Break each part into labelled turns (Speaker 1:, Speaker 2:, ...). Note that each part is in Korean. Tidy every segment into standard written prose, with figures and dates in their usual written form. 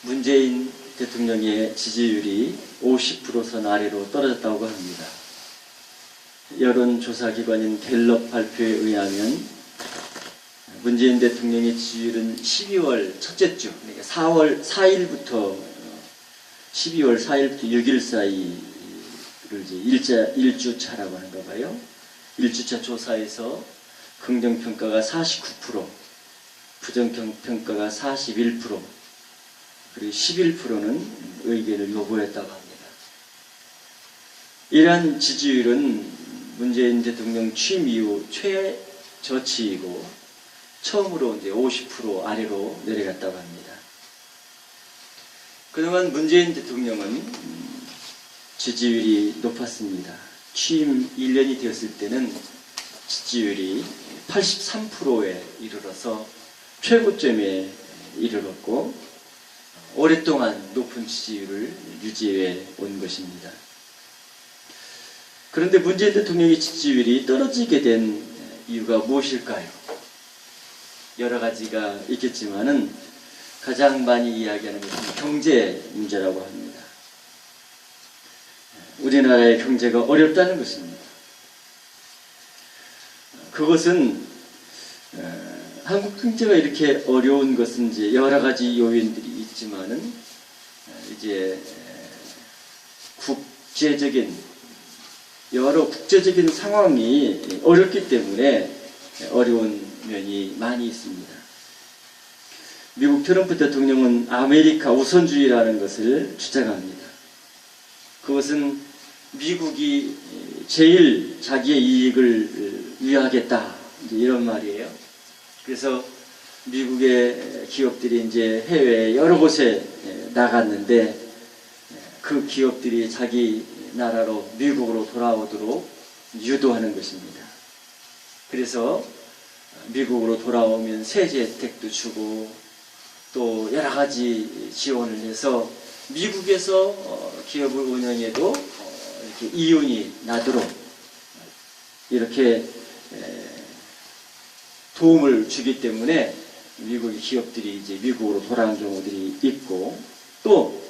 Speaker 1: 문재인 대통령의 지지율이 50%선 아래로 떨어졌다고 합니다. 여론조사기관인 갤럽 발표에 의하면 문재인 대통령의 지지율은 12월 첫째 주, 그러니까 4월 4일부터 12월 4일부터 6일 사이를 이제 일주차라고 하는가 봐요. 일주차 조사에서 긍정평가가 49%, 부정평가가 41%, 그리고 11%는 의견을 요구했다고 합니다. 이러한 지지율은 문재인 대통령 취임 이후 최저치이고 처음으로 이제 50% 아래로 내려갔다고 합니다. 그동안 문재인 대통령은 지지율이 높았습니다. 취임 1년이 되었을 때는 지지율이 83%에 이르러서 최고점에 이르렀고 오랫동안 높은 지지율을 유지해 온 것입니다. 그런데 문재인 대통령의 지지율이 떨어지게 된 이유가 무엇일까요? 여러 가지가 있겠지만은 가장 많이 이야기하는 것은 경제 문제라고 합니다. 우리나라의 경제가 어렵다는 것입니다. 그것은 한국 경제가 이렇게 어려운 것은 이제 여러 가지 요인들이 있지만은 이제 여러 국제적인 상황이 어렵기 때문에 어려운 면이 많이 있습니다. 미국 트럼프 대통령은 아메리카 우선주의라는 것을 주장합니다. 그것은 미국이 제일 자기의 이익을 위하겠다, 이런 말이에요. 그래서 미국의 기업들이 이제 해외 여러 곳에 나갔는데 그 기업들이 자기 나라로 미국으로 돌아오도록 유도하는 것입니다. 그래서 미국으로 돌아오면 세제 혜택도 주고 또 여러 가지 지원을 해서 미국에서 기업을 운영해도 이렇게 이윤이 나도록 이렇게 도움을 주기 때문에 미국의 기업들이 이제 미국으로 돌아온 경우들이 있고 또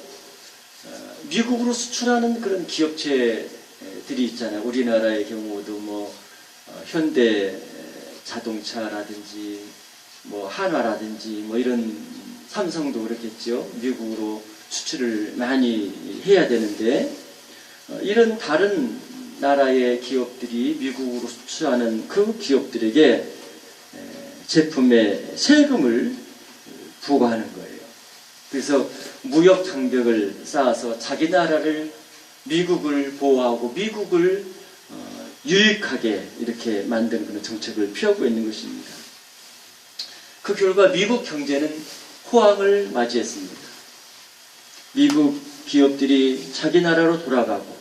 Speaker 1: 미국으로 수출하는 그런 기업체들이 있잖아요. 우리나라의 경우도 뭐 현대 자동차라든지 뭐 한화라든지 뭐 이런 삼성도 그렇겠죠. 미국으로 수출을 많이 해야 되는데 이런 다른 나라의 기업들이 미국으로 수출하는 그 기업들에게 제품에 세금을 부과하는 거예요. 그래서 무역 장벽을 쌓아서 자기 나라를 미국을 보호하고 미국을 유익하게 이렇게 만드는 그런 정책을 펴고 있는 것입니다. 그 결과 미국 경제는 호황을 맞이했습니다. 미국 기업들이 자기 나라로 돌아가고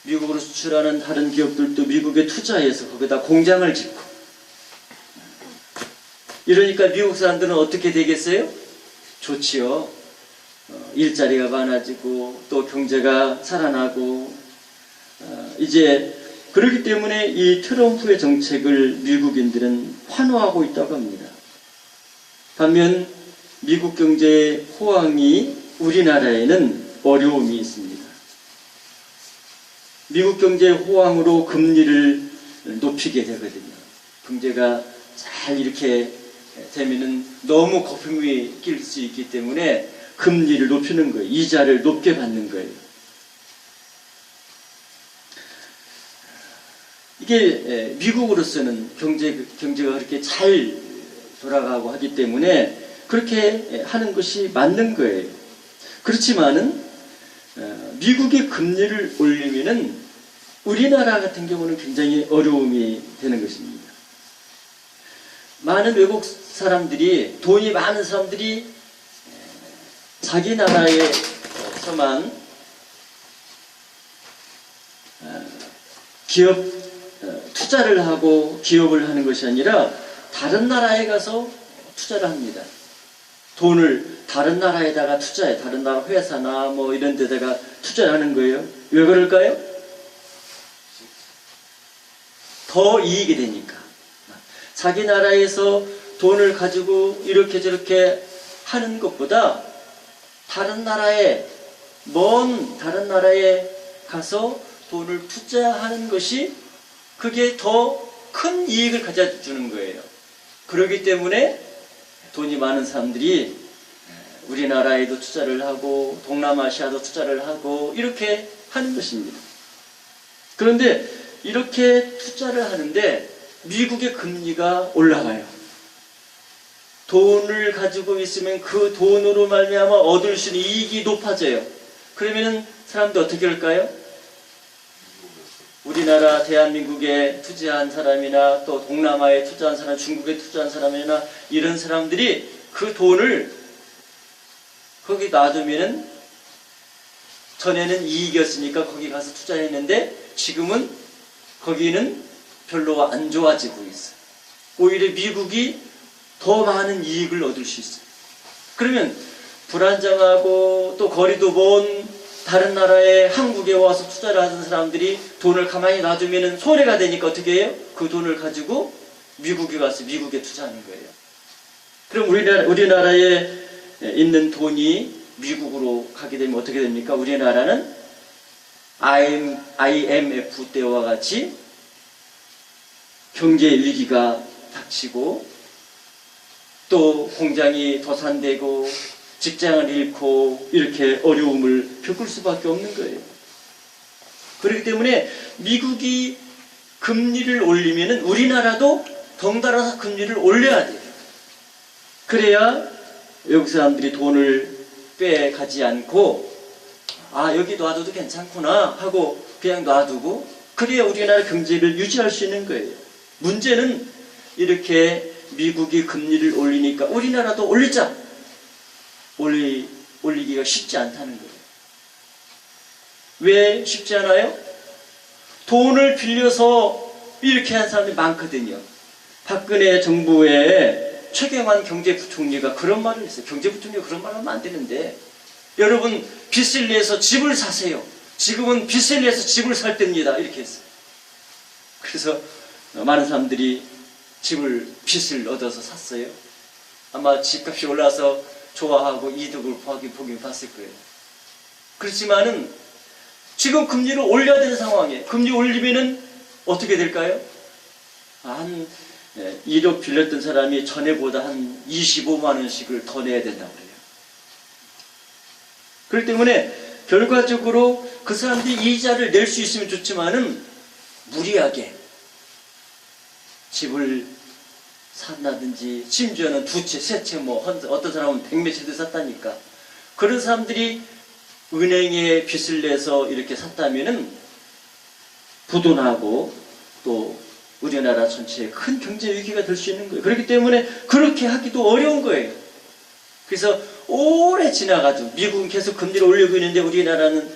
Speaker 1: 미국으로 수출하는 다른 기업들도 미국에 투자해서 거기다 공장을 짓고 이러니까 미국 사람들은 어떻게 되겠어요? 좋지요. 일자리가 많아지고 또 경제가 살아나고 이제 그렇기 때문에 이 트럼프의 정책을 미국인들은 환호하고 있다고 합니다. 반면 미국 경제의 호황이 우리나라에는 어려움이 있습니다. 미국 경제의 호황으로 금리를 높이게 되거든요. 경제가 잘 이렇게 되면은 너무 거품이 낄 수 있기 때문에 금리를 높이는 거예요. 이자를 높게 받는 거예요. 이게 미국으로서는 경제가 그렇게 잘 돌아가고 하기 때문에 그렇게 하는 것이 맞는 거예요. 그렇지만은 미국의 금리를 올리면은 우리나라 같은 경우는 굉장히 어려움이 되는 것입니다. 많은 외국 사람들이, 돈이 많은 사람들이 자기 나라에서만 기업 투자를 하고 기업을 하는 것이 아니라 다른 나라에 가서 투자를 합니다. 돈을 다른 나라에다가 투자해. 다른 나라 회사나 뭐 이런 데다가 투자를 하는 거예요. 왜 그럴까요? 더 이익이 되니까. 자기 나라에서 돈을 가지고 이렇게 저렇게 하는 것보다 먼 다른 나라에 가서 돈을 투자하는 것이 그게 더 큰 이익을 가져주는 거예요. 그렇기 때문에 돈이 많은 사람들이 우리나라에도 투자를 하고 동남아시아도 투자를 하고 이렇게 하는 것입니다. 그런데 이렇게 투자를 하는데 미국의 금리가 올라가요. 돈을 가지고 있으면 그 돈으로 말미암아 얻을 수 있는 이익이 높아져요. 그러면은 사람들 어떻게 할까요? 우리나라 대한민국에 투자한 사람이나 또 동남아에 투자한 사람, 중국에 투자한 사람이나 이런 사람들이 그 돈을 거기 놔두면은 전에는 이익이었으니까 거기 가서 투자했는데 지금은 거기는 별로 안 좋아지고 있어요. 오히려 미국이 더 많은 이익을 얻을 수 있어요. 그러면 불안정하고 또 거리도 먼 다른 나라에 한국에 와서 투자를 하는 사람들이 돈을 가만히 놔두면 손해가 되니까 어떻게 해요? 그 돈을 가지고 미국에 가서 미국에 투자하는 거예요. 그럼 우리나라에 있는 돈이 미국으로 가게 되면 어떻게 됩니까? 우리나라는 IMF 때와 같이 경제 위기가 닥치고 또 공장이 도산되고 직장을 잃고 이렇게 어려움을 겪을 수밖에 없는 거예요. 그렇기 때문에 미국이 금리를 올리면 우리나라도 덩달아서 금리를 올려야 돼요. 그래야 외국 사람들이 돈을 빼가지 않고 여기 놔둬도 괜찮구나 하고 그냥 놔두고 그래야 우리나라 경제를 유지할 수 있는 거예요. 문제는 이렇게 미국이 금리를 올리니까 우리나라도 올리자. 올리기가 쉽지 않다는 거예요. 왜 쉽지 않아요? 돈을 빌려서 이렇게 한 사람이 많거든요. 박근혜 정부의 최경환 경제부총리가 그런 말을 했어요. 경제부총리가 그런 말을 하면 안 되는데 여러분 빚을 내서 집을 사세요. 지금은 빚을 내서 집을 살 때입니다. 이렇게 했어요. 그래서 많은 사람들이 빚을 얻어서 샀어요. 아마 집값이 올라서 좋아하고 이득을 보긴 봤을 거예요. 그렇지만은 지금 금리를 올려야 되는 상황이에요. 금리 올리면은 어떻게 될까요? 한 1억 빌렸던 사람이 전에보다 한 25만 원씩을 더 내야 된다고 그래요. 그렇기 때문에 결과적으로 그 사람들이 이자를 낼 수 있으면 좋지만은 무리하게 집을 산다든지 심지어는 2채, 3채 어떤 사람은 100몇 채도 샀다니까. 그런 사람들이 은행에 빚을 내서 이렇게 샀다면은 부도나고 또 우리나라 전체에 큰 경제 위기가 될 수 있는 거예요. 그렇기 때문에 그렇게 하기도 어려운 거예요. 그래서 오래 지나가지고 미국은 계속 금리를 올리고 있는데 우리나라는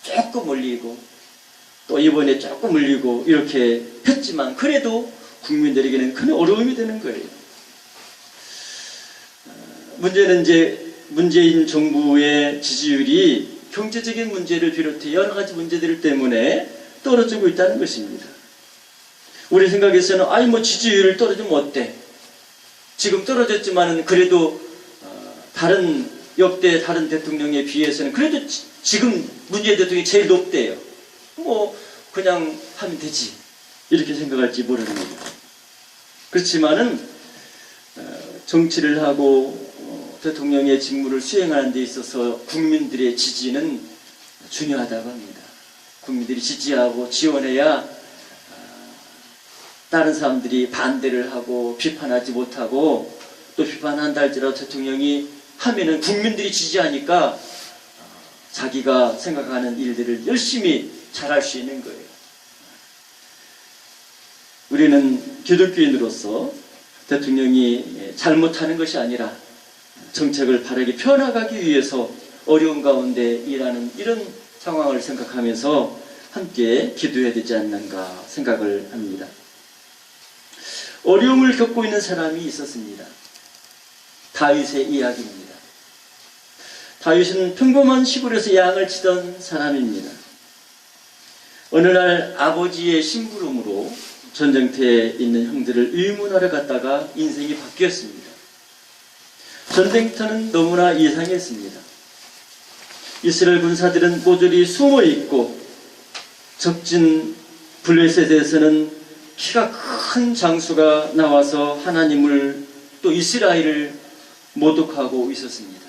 Speaker 1: 조금 올리고 또 이번에 조금 올리고 이렇게 했지만 그래도 국민들에게는 큰 어려움이 되는 거예요. 문제는 이제 문재인 정부의 지지율이 경제적인 문제를 비롯해 여러 가지 문제들 때문에 떨어지고 있다는 것입니다. 우리 생각에서는 지지율을 떨어지면 어때? 지금 떨어졌지만은 그래도 역대 다른 대통령에 비해서는 그래도 지금 문재인 대통령이 제일 높대요. 그냥 하면 되지. 이렇게 생각할지 모릅니다. 그렇지만은 정치를 하고 대통령의 직무를 수행하는 데 있어서 국민들의 지지는 중요하다고 합니다. 국민들이 지지하고 지원해야 다른 사람들이 반대를 하고 비판하지 못하고 또 비판한다 할지라도 대통령이 하면은 국민들이 지지하니까 자기가 생각하는 일들을 열심히 잘할 수 있는 거예요. 우리는 기독교인으로서 대통령이 잘못하는 것이 아니라 정책을 바르게 펴나가기 위해서 어려운 가운데 일하는 이런 상황을 생각하면서 함께 기도해야 되지 않는가 생각을 합니다. 어려움을 겪고 있는 사람이 있었습니다. 다윗의 이야기입니다. 다윗은 평범한 시골에서 양을 치던 사람입니다. 어느 날 아버지의 심부름으로 전쟁터에 있는 형들을 의문하러 갔다가 인생이 바뀌었습니다. 전쟁터는 너무나 이상했습니다. 이스라엘 군사들은 모조리 숨어 있고 적진 블레셋에서는 키가 큰 장수가 나와서 하나님을 또 이스라엘을 모독하고 있었습니다.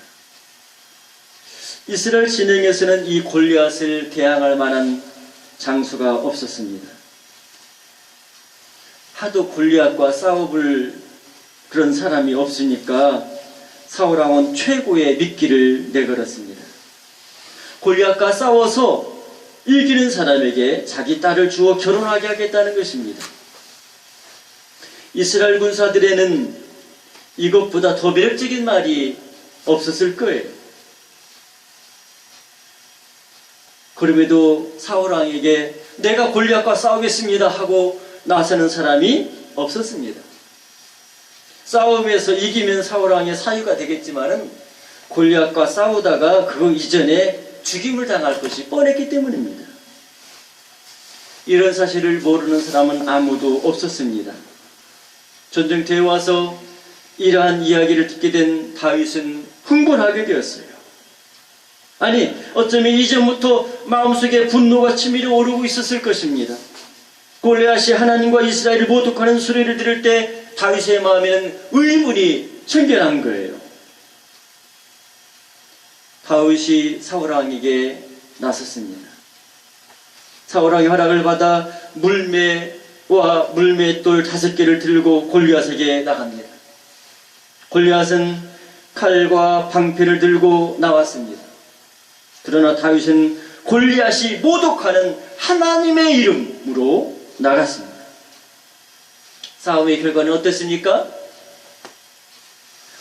Speaker 1: 이스라엘 진영에서는 이 골리앗을 대항할 만한 장수가 없었습니다. 하도 골리앗과 싸워볼 그런 사람이 없으니까 사울 왕은 최고의 미끼를 내걸었습니다. 골리앗과 싸워서 이기는 사람에게 자기 딸을 주어 결혼하게 하겠다는 것입니다. 이스라엘 군사들에는 이것보다 더 매력적인 말이 없었을 거예요. 그럼에도 사울 왕에게 내가 골리앗과 싸우겠습니다 하고 나서는 사람이 없었습니다. 싸움에서 이기면 사울 왕의 사유가 되겠지만은 골리앗과 싸우다가 그 이전에 죽임을 당할 것이 뻔했기 때문입니다. 이런 사실을 모르는 사람은 아무도 없었습니다. 전쟁터에 와서 이러한 이야기를 듣게 된 다윗은 흥분하게 되었어요. 아니, 어쩌면 이전부터 마음속에 분노가 치밀어 오르고 있었을 것입니다. 골리앗이 하나님과 이스라엘을 모독하는 소리를 들을 때 다윗의 마음에는 의문이 생겨난 거예요. 다윗이 사울왕에게 나섰습니다. 사울왕의 허락을 받아 물매와 물맷돌 5개를 들고 골리앗에게 나갑니다. 골리앗은 칼과 방패를 들고 나왔습니다. 그러나 다윗은 골리앗이 모독하는 하나님의 이름으로 나갔습니다. 싸움의 결과는 어땠습니까?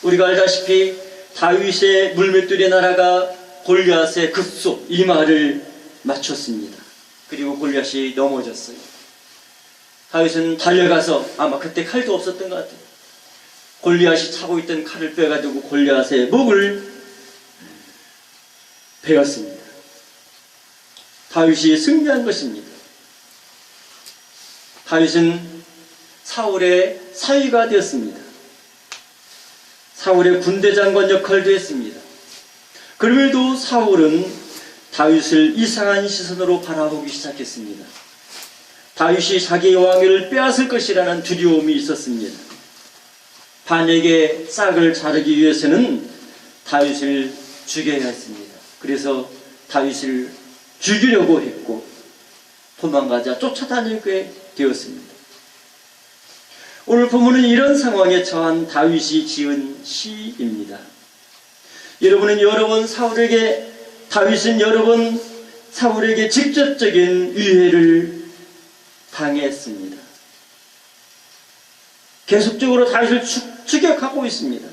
Speaker 1: 우리가 알다시피 다윗의 물맷돌의 나라가 골리앗의 급소 이마를 맞췄습니다. 그리고 골리앗이 넘어졌어요. 다윗은 달려가서 아마 그때 칼도 없었던 것 같아요. 골리앗이 차고 있던 칼을 빼가지고 골리앗의 목을 베었습니다. 다윗이 승리한 것입니다. 다윗은 사울의 사위가 되었습니다. 사울의 군대 장관 역할도 했습니다. 그럼에도 사울은 다윗을 이상한 시선으로 바라보기 시작했습니다. 다윗이 자기의 왕위를 빼앗을 것이라는 두려움이 있었습니다. 반역의 싹을 자르기 위해서는 다윗을 죽여야 했습니다. 그래서 다윗을 죽이려고 했고 도망가자 쫓아다니게 되었습니다. 오늘 본문은 이런 상황에 처한 다윗이 지은 시입니다. 여러분은 여러 번 다윗은 여러 번 사울에게 직접적인 위해를 당했습니다. 계속적으로 다윗을 추격하고 있습니다.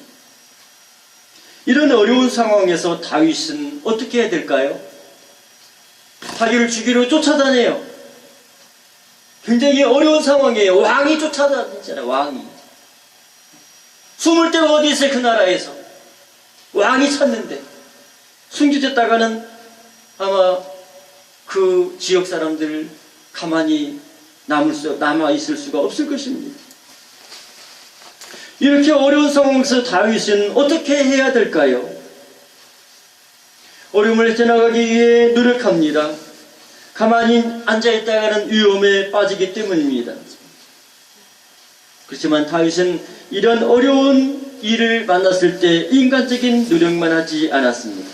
Speaker 1: 이런 어려운 상황에서 다윗은 어떻게 해야 될까요? 자기를 죽이려 쫓아다녀요. 굉장히 어려운 상황이에요. 왕이 쫓아다니잖아요. 왕이. 숨을 데가 어디 있어요? 그 나라에서. 왕이 찾는데. 숨겨졌다가는 아마 그 지역 사람들 가만히 남아있을 수가 없을 것입니다. 이렇게 어려운 상황에서 다윗은 어떻게 해야 될까요? 어려움을 헤쳐나가기 위해 노력합니다. 가만히 앉아있다가는 위험에 빠지기 때문입니다. 그렇지만 다윗은 이런 어려운 일을 만났을 때 인간적인 노력만 하지 않았습니다.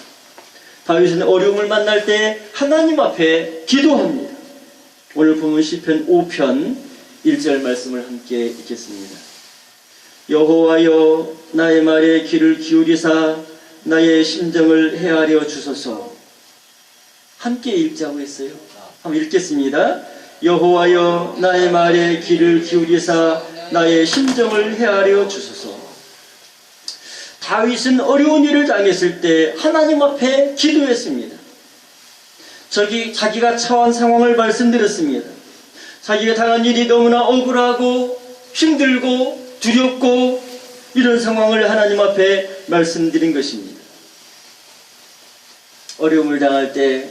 Speaker 1: 다윗은 어려움을 만날 때 하나님 앞에 기도합니다. 오늘 보면 시편 5편 1절 말씀을 함께 읽겠습니다. 여호와여 나의 말에 귀를 기울이사 나의 심정을 헤아려 주소서. 함께 읽자고 했어요. 한번 읽겠습니다. 여호와여 나의 말에 귀를 기울이사 나의 심정을 헤아려 주소서. 다윗은 어려운 일을 당했을 때 하나님 앞에 기도했습니다. 자기가 처한 상황을 말씀드렸습니다. 자기가 당한 일이 너무나 억울하고 힘들고 두렵고 이런 상황을 하나님 앞에 말씀드린 것입니다. 어려움을 당할 때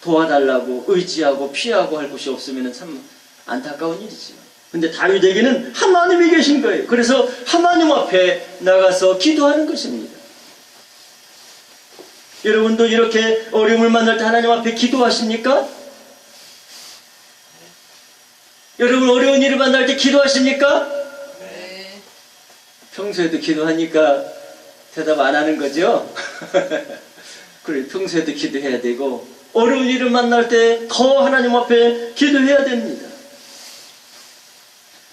Speaker 1: 도와달라고 의지하고 피하고 할 곳이 없으면 참 안타까운 일이지만 근데 다윗에게는 하나님이 계신 거예요. 그래서 하나님 앞에 나가서 기도하는 것입니다. 여러분도 이렇게 어려움을 만날 때 하나님 앞에 기도하십니까? 여러분 어려운 일을 만날 때 기도하십니까?
Speaker 2: 네.
Speaker 1: 평소에도 기도하니까 대답 안 하는 거죠? 그래, 평소에도 기도해야 되고 어려운 일을 만날 때 더 하나님 앞에 기도해야 됩니다.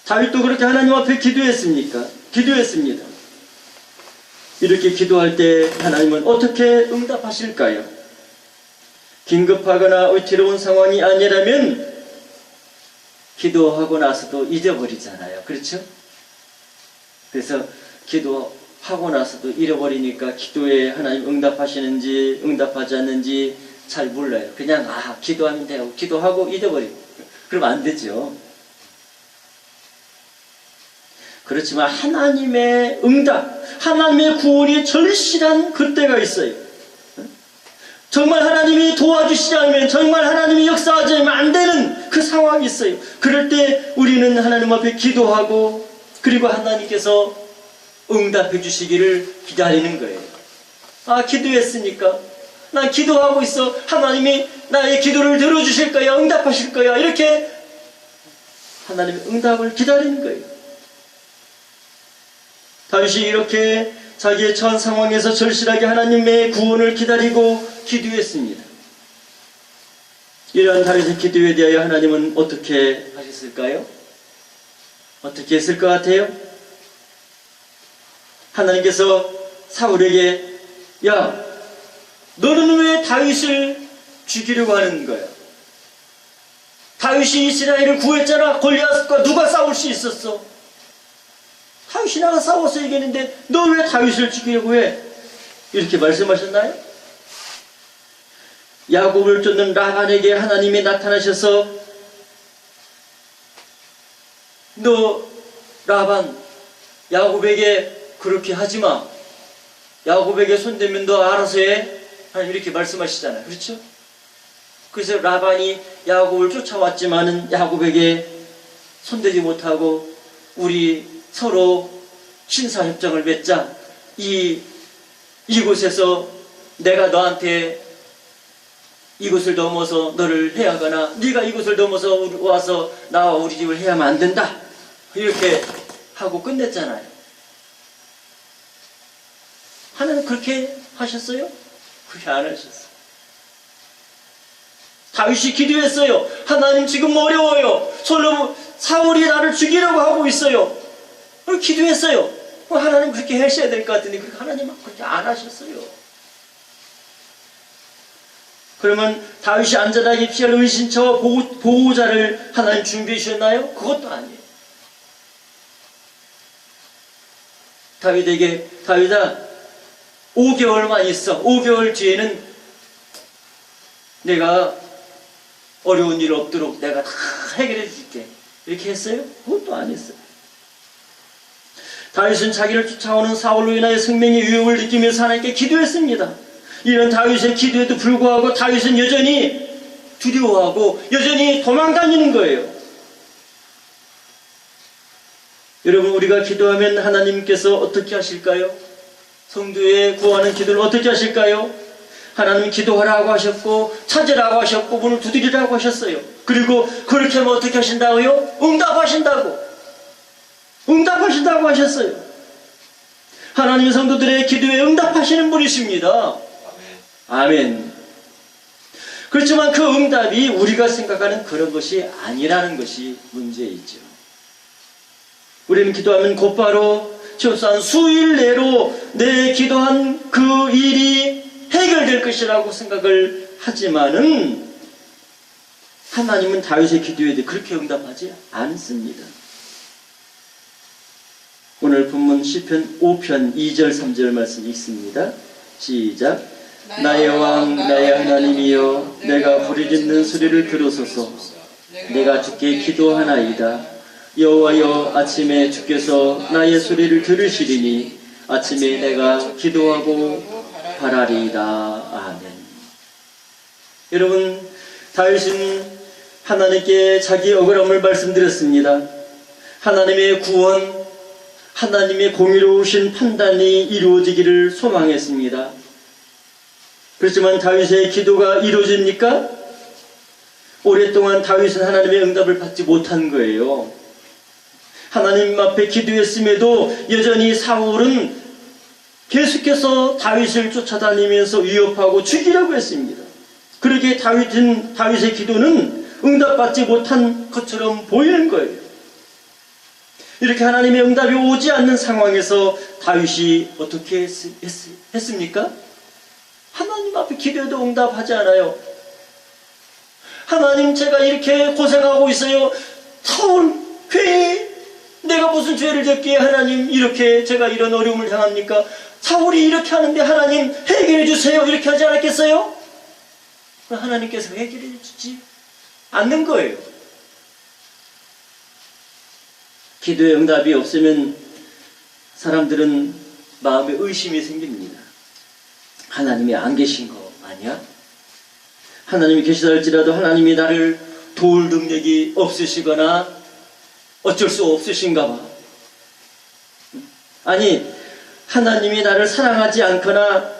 Speaker 1: 다윗도 그렇게 하나님 앞에 기도했습니다. 이렇게 기도할 때 하나님은 어떻게 응답하실까요? 긴급하거나 위태로운 상황이 아니라면 기도하고 나서도 잊어버리잖아요. 그렇죠? 그래서 기도하고 나서도 잃어버리니까 기도에 하나님 응답하시는지 응답하지 않는지 잘 몰라요. 그냥 기도하면 돼요. 기도하고 잊어버리고. 그러면 안 되죠. 그렇지만 하나님의 응답, 하나님의 구원이 절실한 그때가 있어요. 정말 하나님이 도와주시지 않으면, 정말 하나님이 역사하지 않으면 안 되는 그 상황이 있어요. 그럴 때 우리는 하나님 앞에 기도하고 그리고 하나님께서 응답해 주시기를 기다리는 거예요. 기도했으니까 난 기도하고 있어. 하나님이 나의 기도를 들어주실 거야. 응답하실 거야. 이렇게 하나님의 응답을 기다리는 거예요. 다윗이 이렇게 자기의 처한 상황에서 절실하게 하나님의 구원을 기다리고 기도했습니다. 이러한 다윗의 기도에 대하여 하나님은 어떻게 하셨을까요? 어떻게 했을 것 같아요? 하나님께서 사울에게 야, 너는 왜 다윗을 죽이려고 하는 거야? 다윗이 이스라엘을 구했잖아. 골리앗과 누가 싸울 수 있었어? 다윗이 나가 싸워서 이겼는데 너 왜 다윗을 죽이려고 해? 이렇게 말씀하셨나요? 야곱을 쫓는 라반에게 하나님이 나타나셔서 너 라반 야곱에게 그렇게 하지마. 야곱에게 손대면 너 알아서 해. 하나님 이렇게 말씀하시잖아요. 그렇죠? 그래서 라반이 야곱을 쫓아왔지만은 야곱에게 손대지 못하고 우리 서로 신사협정을 맺자. 이곳에서 내가 너한테 이곳을 넘어서 너를 해하거나 네가 이곳을 넘어서 와서 나와 우리 집을 해야만 안 된다. 이렇게 하고 끝냈잖아요. 하나님 그렇게 하셨어요? 그렇게 안 하셨어요. 다윗이 기도했어요. 하나님 지금 어려워요. 사울이 나를 죽이려고 하고 있어요. 기도했어요. 하나님 그렇게 하셔야 될 것 같은데 하나님은 그렇게 안 하셨어요. 그러면 다윗이 안전하게 피할 은신처와 보호자를 하나님 준비해 주셨나요? 그것도 아니에요. 다윗아 5개월만 있어. 5개월 뒤에는 내가 어려운 일 없도록 내가 다 해결해 줄게. 이렇게 했어요? 그것도 안 했어요. 다윗은 자기를 쫓아오는 사울로 인하여 생명의 위협을 느끼면서 하나님께 기도했습니다. 이런 다윗의 기도에도 불구하고 다윗은 여전히 두려워하고 여전히 도망다니는 거예요. 여러분 우리가 기도하면 하나님께서 어떻게 하실까요? 성도의 구하는 기도를 어떻게 하실까요? 하나님 기도하라고 하셨고 찾으라고 하셨고 문을 두드리라고 하셨어요. 그리고 그렇게 하면 어떻게 하신다고요? 응답하신다고 하셨어요. 하나님 성도들의 기도에 응답하시는 분이십니다. 아멘. 그렇지만 그 응답이 우리가 생각하는 그런 것이 아니라는 것이 문제이죠. 우리는 기도하면 곧바로 최소한 수일 내로 내 기도한 그 일이 해결될 것이라고 생각을 하지만은 하나님은 다윗의 기도에 대해 그렇게 응답하지 않습니다. 오늘 본문 시편 5편 2절 3절 말씀 읽습니다. 시작. 나의 왕 나의 하나님이여 내가 부르짖는 소리를 들으소서. 내가 주께 기도하나이다. 여호와여 아침에 주께서 나의 소리를 들으시리니 아침에 내가 기도하고 바라리이다. 아멘. 여러분 다윗은 하나님께 자기 억울함을 말씀드렸습니다. 하나님의 구원, 하나님의 공의로우신 판단이 이루어지기를 소망했습니다. 그렇지만 다윗의 기도가 이루어집니까? 오랫동안 다윗은 하나님의 응답을 받지 못한 거예요. 하나님 앞에 기도했음에도 여전히 사울은 계속해서 다윗을 쫓아다니면서 위협하고 죽이라고 했습니다. 그러기에 다윗의 기도는 응답받지 못한 것처럼 보이는 거예요. 이렇게 하나님의 응답이 오지 않는 상황에서 다윗이 어떻게 했습니까? 하나님 앞에 기도해도 응답하지 않아요. 하나님, 제가 이렇게 고생하고 있어요. 사울, 괜히 내가 무슨 죄를 졌기에 하나님 이렇게 제가 이런 어려움을 당합니까? 사울이 이렇게 하는데 하나님 해결해 주세요. 이렇게 하지 않았겠어요? 하나님께서 해결해 주지 않는 거예요. 기도의 응답이 없으면 사람들은 마음에 의심이 생깁니다. 하나님이 안 계신 거 아니야? 하나님이 계시다 할지라도 하나님이 나를 도울 능력이 없으시거나 어쩔 수 없으신가 봐. 아니, 하나님이 나를 사랑하지 않거나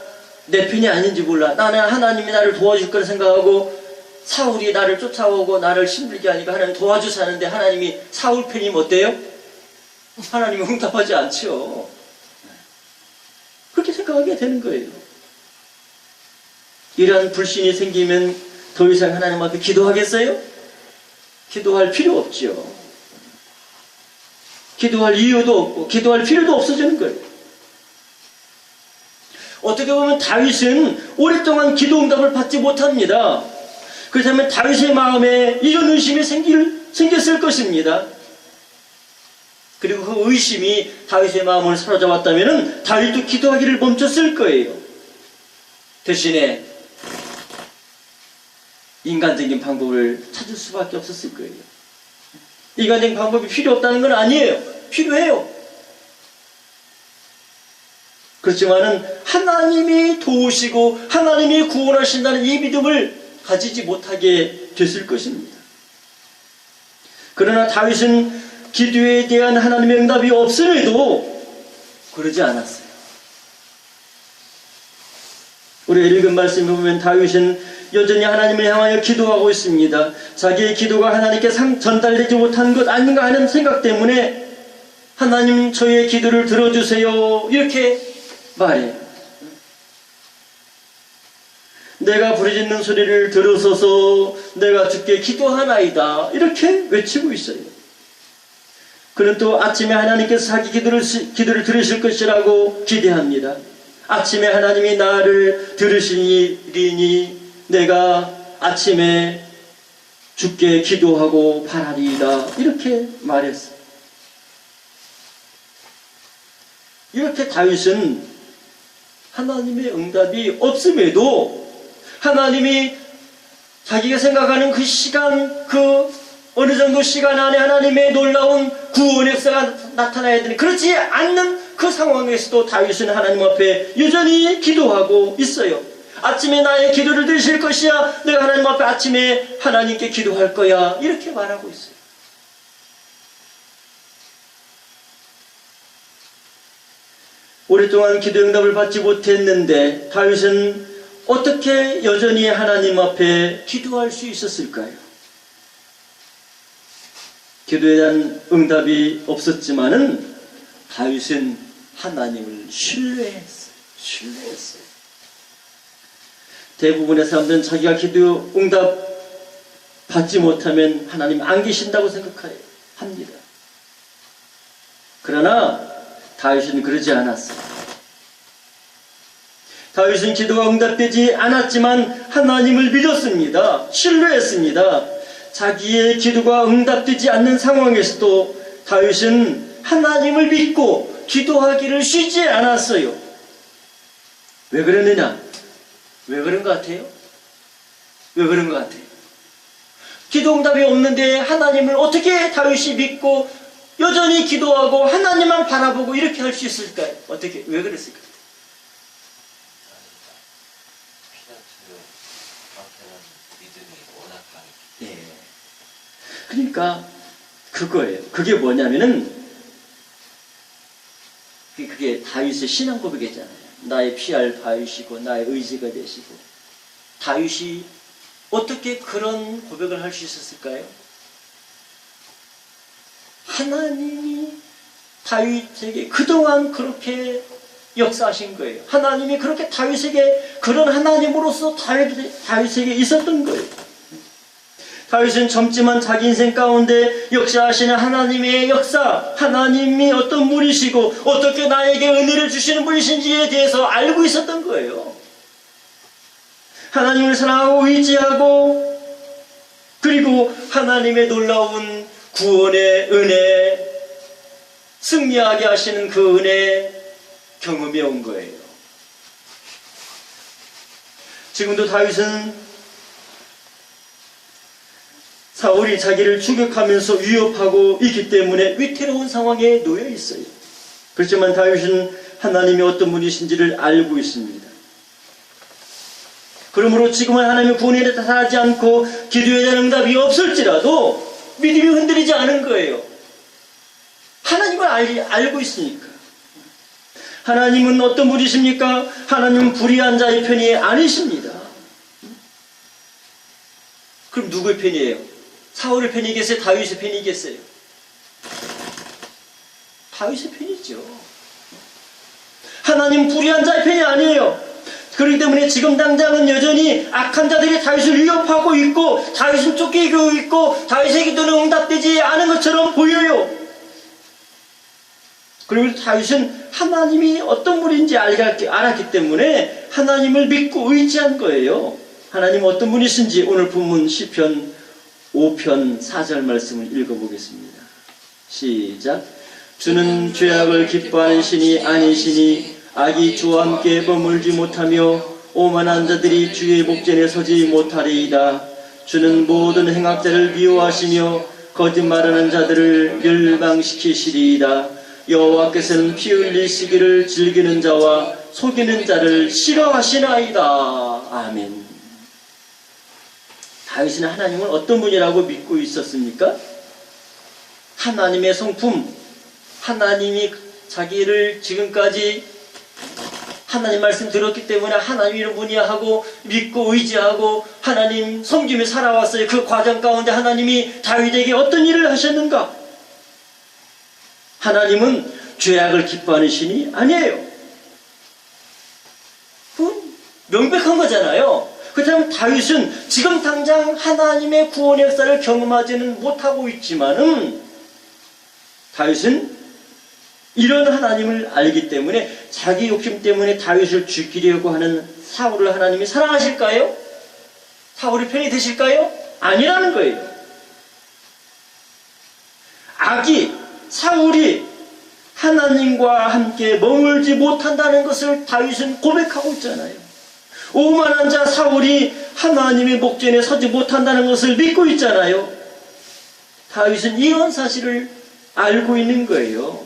Speaker 1: 내 편이 아닌지 몰라. 나는 하나님이 나를 도와줄 거라 생각하고 사울이 나를 쫓아오고 나를 힘들게 하니까 하나님 도와주사 하는데 하나님이 사울 편이면 어때요? 하나님이 응답하지 않죠. 그렇게 생각하게 되는 거예요. 이러한 불신이 생기면 더 이상 하나님 앞에 기도하겠어요? 기도할 필요 없죠. 기도할 이유도 없고 기도할 필요도 없어지는 거예요. 어떻게 보면 다윗은 오랫동안 기도 응답을 받지 못합니다. 그렇다면 다윗의 마음에 이런 의심이 생겼을 것입니다. 그리고 그 의심이 다윗의 마음을 사로잡았다면 다윗도 기도하기를 멈췄을 거예요. 대신에 인간적인 방법을 찾을 수밖에 없었을 거예요. 인간적인 방법이 필요 없다는 건 아니에요. 필요해요. 그렇지만은 하나님이 도우시고 하나님이 구원하신다는 이 믿음을 가지지 못하게 됐을 것입니다. 그러나 다윗은 기도에 대한 하나님의 응답이 없음에도 그러지 않았어요. 우리 읽은 말씀을 보면 다윗은 여전히 하나님을 향하여 기도하고 있습니다. 자기의 기도가 하나님께 전달되지 못한 것 아닌가 하는 생각 때문에 하나님, 저의 기도를 들어주세요, 이렇게 말해요. 내가 부르짖는 소리를 들으소서, 내가 주께 기도하나이다, 이렇게 외치고 있어요. 그는 또 아침에 하나님께서 자기 기도를 들으실 것이라고 기대합니다. 아침에 하나님이 나를 들으시리니 내가 아침에 주께 기도하고 바라리이다, 이렇게 말했어요. 이렇게 다윗은 하나님의 응답이 없음에도 하나님이 자기가 생각하는 그 시간, 그 어느 정도 시간 안에 하나님의 놀라운 구원의 역사가 나타나야 되는, 그렇지 않는 그 상황에서도 다윗은 하나님 앞에 여전히 기도하고 있어요. 아침에 나의 기도를 들으실 것이야, 내가 하나님 앞에 아침에 하나님께 기도할 거야, 이렇게 말하고 있어요. 오랫동안 기도 응답을 받지 못했는데 다윗은 어떻게 여전히 하나님 앞에 기도할 수 있었을까요? 기도에 대한 응답이 없었지만은 다윗은 하나님을 신뢰했어요. 대부분의 사람들은 자기가 기도 응답 받지 못하면 하나님 안 계신다고 생각합니다. 그러나 다윗은 그러지 않았어요. 다윗은 기도가 응답되지 않았지만 하나님을 믿었습니다. 신뢰했습니다. 자기의 기도가 응답되지 않는 상황에서도 다윗은 하나님을 믿고 기도하기를 쉬지 않았어요. 왜 그러느냐? 왜 그런 것 같아요? 왜 그런 것 같아요? 기도 응답이 없는데 하나님을 어떻게 다윗이 믿고 여전히 기도하고 하나님만 바라보고 이렇게 할 수 있을까요? 어떻게, 왜 그랬을까요?
Speaker 2: 피난처럼 믿음이 워낙 강했기 때문에.
Speaker 1: 그러니까 그거예요. 그게 뭐냐면은 그게 다윗의 신앙 고백이잖아요. 나의 피할 바위시고 나의 의지가 되시고. 다윗이 어떻게 그런 고백을 할 수 있었을까요? 하나님이 다윗에게 그동안 그렇게 역사하신 거예요. 하나님이 그렇게 다윗에게, 그런 하나님으로서 다윗에게 있었던 거예요. 다윗은 젊지만 자기 인생 가운데 역사하시는 하나님의 역사, 하나님이 어떤 분이시고 어떻게 나에게 은혜를 주시는 분이신지에 대해서 알고 있었던 거예요. 하나님을 사랑하고 의지하고, 그리고 하나님의 놀라운 구원의 은혜, 승리하게 하시는 그 은혜 경험해 온 거예요. 지금도 다윗은 사울이 자기를 추격하면서 위협하고 있기 때문에 위태로운 상황에 놓여 있어요. 그렇지만 다윗은 하나님이 어떤 분이신지를 알고 있습니다. 그러므로 지금은 하나님의 구원에 나타나지 않고 기도에 대한 응답이 없을지라도 믿음이 흔들리지 않은 거예요. 하나님을 알고 있으니까. 하나님은 어떤 분이십니까? 하나님은 불의한 자의 편이 아니십니다. 그럼 누구의 편이에요? 사울의 편이겠어요? 다윗의 편이겠어요? 다윗의 편이죠. 하나님 불의한 자의 편이 아니에요. 그렇기 때문에 지금 당장은 여전히 악한 자들이 다윗을 위협하고 있고 다윗은 쫓기고 있고 다윗의 기도는 응답되지 않은 것처럼 보여요. 그리고 다윗은 하나님이 어떤 분인지 알았기 때문에 하나님을 믿고 의지한 거예요. 하나님 어떤 분이신지 오늘 본문 시편 5편 4절 말씀을 읽어보겠습니다. 시작. 주는 죄악을 기뻐하는 신이 아니시니 악이 주와 함께 머물지 못하며 오만한 자들이 주의 목전에 서지 못하리이다. 주는 모든 행악자를 미워하시며 거짓말하는 자들을 멸망시키시리이다. 여호와께서는 피 흘리시기를 즐기는 자와 속이는 자를 싫어하시나이다. 아멘. 다윗은 하나님을 어떤 분이라고 믿고 있었습니까? 하나님의 성품, 하나님이 자기를 지금까지 하나님 말씀 들었기 때문에 하나님 이런 분이야 하고 믿고 의지하고 하나님 섬기며 살아왔어요. 그 과정 가운데 하나님이 다윗에게 어떤 일을 하셨는가? 하나님은 죄악을 기뻐하는 신이 아니에요. 그건 명백한 거잖아요. 그렇다면 다윗은 지금 당장 하나님의 구원의 역사를 경험하지는 못하고 있지만은 다윗은 이런 하나님을 알기 때문에 자기 욕심 때문에 다윗을 죽이려고 하는 사울을 하나님이 사랑하실까요? 사울이 편이 되실까요? 아니라는 거예요. 사울이 하나님과 함께 머물지 못한다는 것을 다윗은 고백하고 있잖아요. 오만한 자 사울이 하나님의 목전에 서지 못한다는 것을 믿고 있잖아요. 다윗은 이런 사실을 알고 있는 거예요.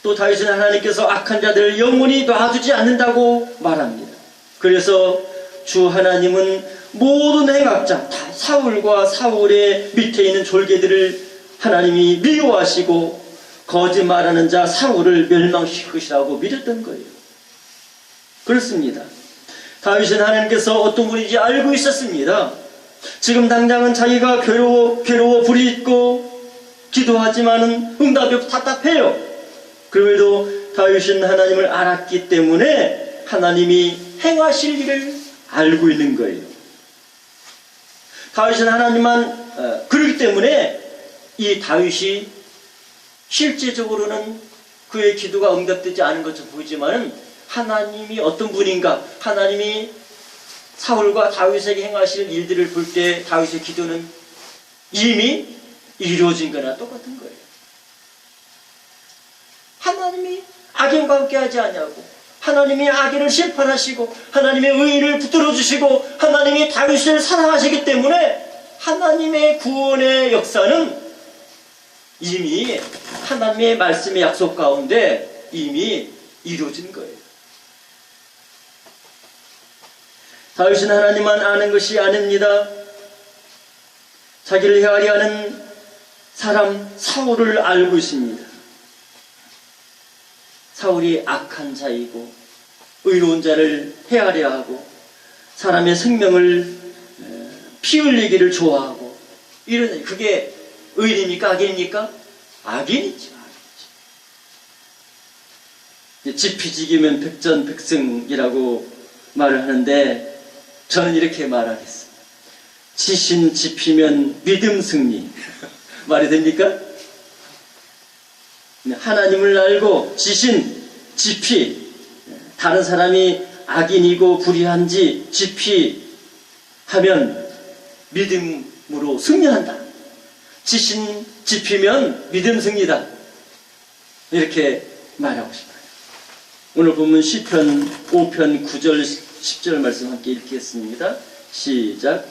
Speaker 1: 또 다윗은 하나님께서 악한 자들을 영원히 놔두지 않는다고 말합니다. 그래서 주 하나님은 모든 행악자, 사울과 사울의 밑에 있는 졸개들을 하나님이 미워하시고 거짓말하는 자 사울을 멸망시킬 것이라고 믿었던 거예요. 그렇습니다. 다윗은 하나님께서 어떤 분인지 알고 있었습니다. 지금 당장은 자기가 괴로워 부리있고 기도하지만은 응답이 없어 답답해요. 그럼에도 다윗은 하나님을 알았기 때문에 하나님이 행하실 일을 알고 있는 거예요. 다윗은 하나님만 그렇기 때문에 이 다윗이 실제적으로는 그의 기도가 응답되지 않은 것처럼 보이지만은 하나님이 어떤 분인가, 하나님이 사울과 다윗에게 행하실 일들을 볼 때 다윗의 기도는 이미 이루어진 거나 똑같은 거예요. 하나님이 악인과 함께하지 않냐고, 하나님이 악인을 심판하시고 하나님의 의의를 붙들어 주시고 하나님이 다윗을 사랑하시기 때문에 하나님의 구원의 역사는 이미 하나님의 말씀의 약속 가운데 이미 이루어진 거예요. 다윗은 하나님만 아는 것이 아닙니다. 자기를 헤아려 하는 사람 사울을 알고 있습니다. 사울이 악한 자이고 의로운 자를 헤아려 하고 사람의 생명을 피 흘리기를 좋아하고 이런, 그게 의인입니까? 악인입니까? 악인이죠. 지피지기면 백전백승이라고 말을 하는데 저는 이렇게 말하겠습니다. 지신 지피면 믿음 승리. 말이 됩니까? 하나님을 알고 지신, 지피, 다른 사람이 악인이고 불의한지 지피하면 믿음으로 승리한다. 지신, 지피면 믿음 승리다. 이렇게 말하고 싶어요. 오늘 본문 시편 5편 9절 10절 말씀 함께 읽겠습니다. 시작.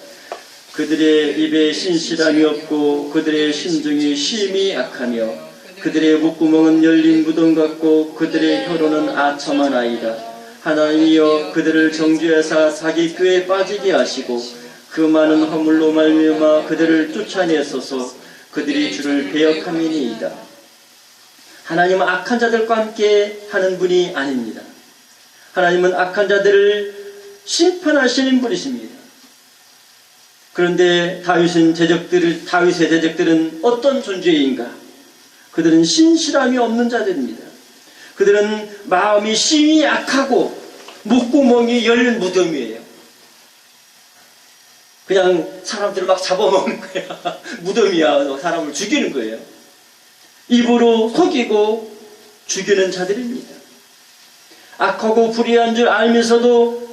Speaker 1: 그들의 입에 신실함이 없고 그들의 심중이 심히 악하며 그들의 목구멍은 열린 무덤 같고 그들의 혀로는 아첨한 아이다. 하나님이여 그들을 정죄하사 자기 꾀에 빠지게 하시고 그 많은 허물로 말미암아 그들을 쫓아내소서. 그들이 주를 배역함이니이다. 하나님은 악한 자들과 함께 하는 분이 아닙니다. 하나님은 악한 자들을 심판하시는 분이십니다. 그런데 다윗의 대적들은 어떤 존재인가? 그들은 신실함이 없는 자들입니다. 그들은 마음이 심히 악하고 목구멍이 열린 무덤이에요. 그냥 사람들을 막 잡아먹는 거야. 무덤이야. 사람을 죽이는 거예요. 입으로 속이고 죽이는 자들입니다. 악하고 불의한 줄 알면서도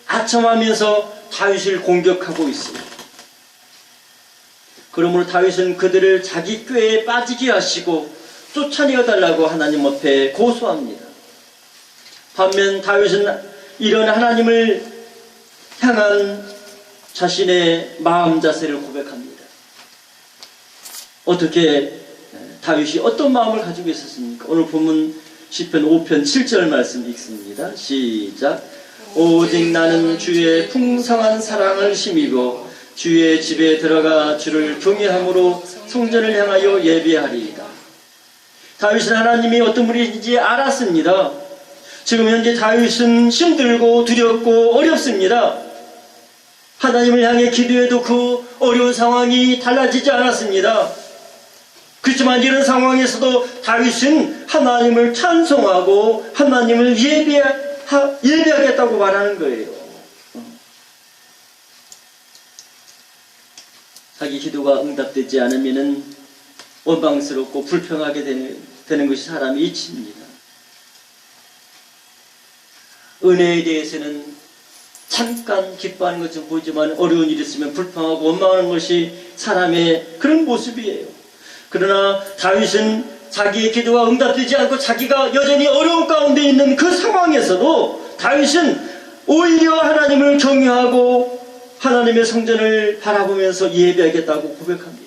Speaker 1: 아첨하면서 다윗을 공격하고 있습니다. 그러므로 다윗은 그들을 자기 꾀에 빠지게 하시고 쫓아내어달라고 하나님 앞에 고소합니다. 반면 다윗은 이런 하나님을 향한 자신의 마음 자세를 고백합니다. 어떻게 다윗이 어떤 마음을 가지고 있었습니까? 오늘 본문 시편 5편 7절 말씀 읽습니다. 시작. 오직 나는 주의 풍성한 사랑을 힘입어 주의 집에 들어가 주를 경외함으로 성전을 향하여 예배하리이다. 다윗은 하나님이 어떤 분인지 알았습니다. 지금 현재 다윗은 힘들고 두렵고 어렵습니다. 하나님을 향해 기도해도 그 어려운 상황이 달라지지 않았습니다. 그렇지만 이런 상황에서도 다윗은 하나님을 찬송하고 하나님을 예배하겠다고 말하는 거예요. 자기 기도가 응답되지 않으면 원망스럽고 불평하게 되는 것이 사람의 이치입니다. 은혜에 대해서는 잠깐 기뻐하는 것처럼 보이지만 어려운 일이 있으면 불평하고 원망하는 것이 사람의 그런 모습이에요. 그러나 다윗은 자기의 기도가 응답되지 않고 자기가 여전히 어려운 가운데 있는 그 상황에서도 다윗은 오히려 하나님을 경외하고 하나님의 성전을 바라보면서 예배하겠다고 고백합니다.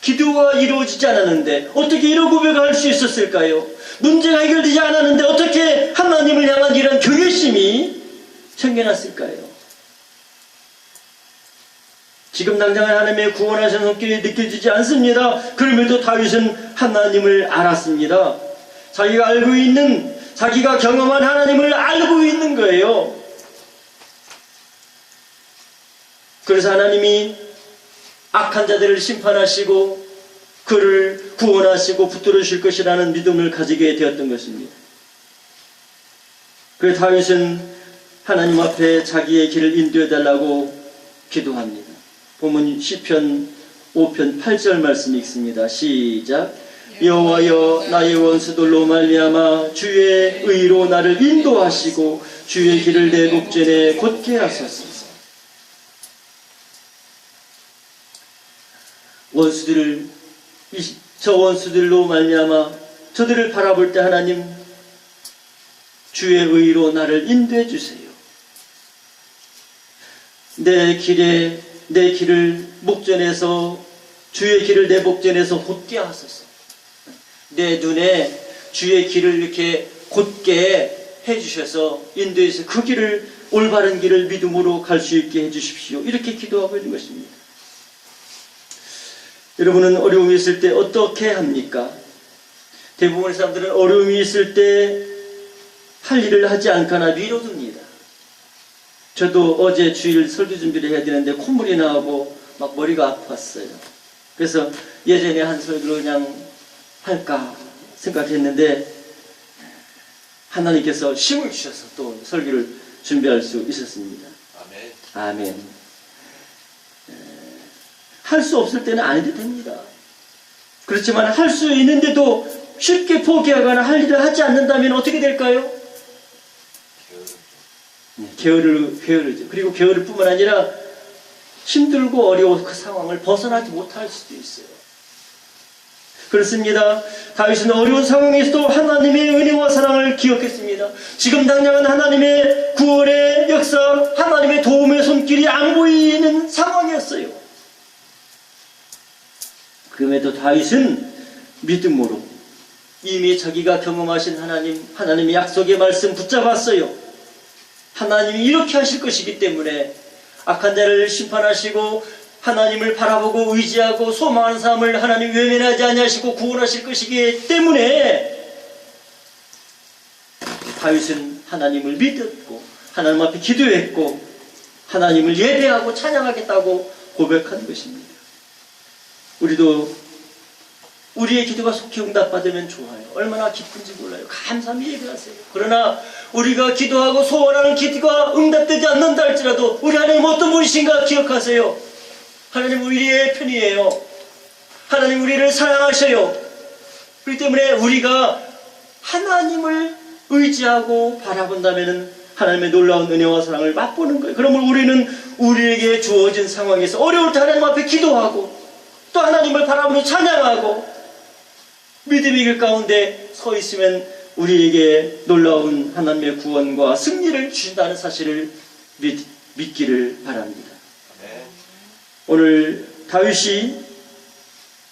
Speaker 1: 기도가 이루어지지 않았는데 어떻게 이런 고백을 할 수 있었을까요? 문제가 해결되지 않았는데 어떻게 하나님을 향한 이런 경외심이 생겨났을까요? 지금 당장 하나님의 구원하신 손길이 느껴지지 않습니다. 그럼에도 다윗은 하나님을 알았습니다. 자기가 알고 있는, 자기가 경험한 하나님을 알고 있는 거예요. 그래서 하나님이 악한 자들을 심판하시고 그를 구원하시고 붙들어 주실 것이라는 믿음을 가지게 되었던 것입니다. 그래서 다윗은 하나님 앞에 자기의 길을 인도해 달라고 기도합니다. 본문 시편 5편 8절 말씀 읽습니다. 시작. 여호와여 나의 원수들로 말미암아 주의 의로 나를 인도하시고 주의 길을 내 목전에 곧게 하소서. 저 원수들로 말미암아 저들을 바라볼 때 하나님 주의 의로 나를 인도해 주세요. 내 길을 목전에서 주의 길을 내 목전에서 곧게 하소서. 내 눈에 주의 길을 이렇게 곧게 해주셔서 인도해서 그 길을 올바른 길을 믿음으로 갈 수 있게 해주십시오. 이렇게 기도하고 있는 것입니다. 여러분은 어려움이 있을 때 어떻게 합니까? 대부분의 사람들은 어려움이 있을 때 할 일을 하지 않거나 미뤄둡니다. 저도 어제 주일 설교 준비를 해야 되는데 콧물이 나오고 막 머리가 아팠어요. 그래서 예전에 한 설교를 그냥 할까 생각했는데 하나님께서 힘을 주셔서 또 설교를 준비할 수 있었습니다. 아멘. 할 수 없을 때는 안 해도 됩니다. 그렇지만 할 수 있는데도 쉽게 포기하거나 할 일을 하지 않는다면 어떻게 될까요? 게으르죠. 그리고 게으를 뿐만 아니라 힘들고 어려운 그 상황을 벗어나지 못할 수도 있어요. 그렇습니다. 다윗은 어려운 상황에서도 하나님의 은혜와 사랑을 기억했습니다. 지금 당장은 하나님의 구원의 역사, 하나님의 도움의 손길이 안 보이는 상황이었어요. 그럼에도 다윗은 믿음으로 이미 자기가 경험하신 하나님의 약속의 말씀 붙잡았어요. 하나님이 이렇게 하실 것이기 때문에 악한 자를 심판하시고 하나님을 바라보고 의지하고 소망하는 사람을 하나님 외면하지 아니하시고 구원하실 것이기 때문에 다윗은 하나님을 믿었고 하나님 앞에 기도했고 하나님을 예배하고 찬양하겠다고 고백한 것입니다. 우리도 우리의 기도가 속히 응답받으면 좋아요. 얼마나 기쁜지 몰라요. 감사히 예배하세요. 그러나 우리가 기도하고 소원하는 기도가 응답되지 않는다 할지라도 우리 하나님 어떤 분이신가 기억하세요. 하나님 우리의 편이에요. 하나님 우리를 사랑하셔요. 그렇기 때문에 우리가 하나님을 의지하고 바라본다면 하나님의 놀라운 은혜와 사랑을 맛보는 거예요. 그러면 우리는 우리에게 주어진 상황에서 어려울 때 하나님 앞에 기도하고 또 하나님을 바라보며 찬양하고 믿음의 길 가운데 서 있으면 우리에게 놀라운 하나님의 구원과 승리를 주신다는 사실을 믿기를 바랍니다. 오늘 다윗이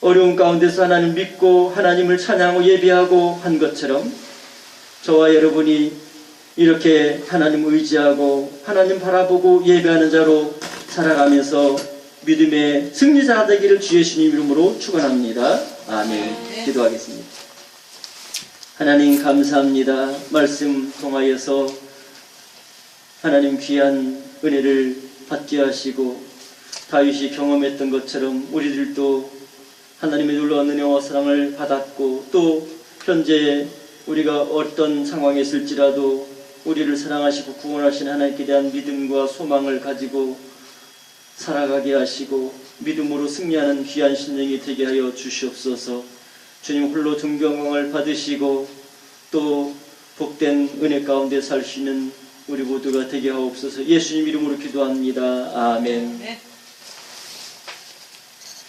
Speaker 1: 어려운 가운데서 하나님 믿고 하나님을 찬양하고 예배하고 한 것처럼 저와 여러분이 이렇게 하나님 의지하고 하나님 바라보고 예배하는 자로 살아가면서 믿음의 승리자가 되기를 주의 주님 이름으로 축원합니다. 아멘. 기도하겠습니다. 하나님 감사합니다. 말씀 통하여서 하나님 귀한 은혜를 받게 하시고 다윗이 경험했던 것처럼 우리들도 하나님의 놀라운 은혜와 사랑을 받았고 또 현재 우리가 어떤 상황에 있을지라도 우리를 사랑하시고 구원하신 하나님께 대한 믿음과 소망을 가지고 살아가게 하시고 믿음으로 승리하는 귀한 신령이 되게 하여 주시옵소서. 주님 홀로 존경을 받으시고 또 복된 은혜 가운데 살 수 있는 우리 모두가 되게 하옵소서. 예수님 이름으로 기도합니다. 아멘.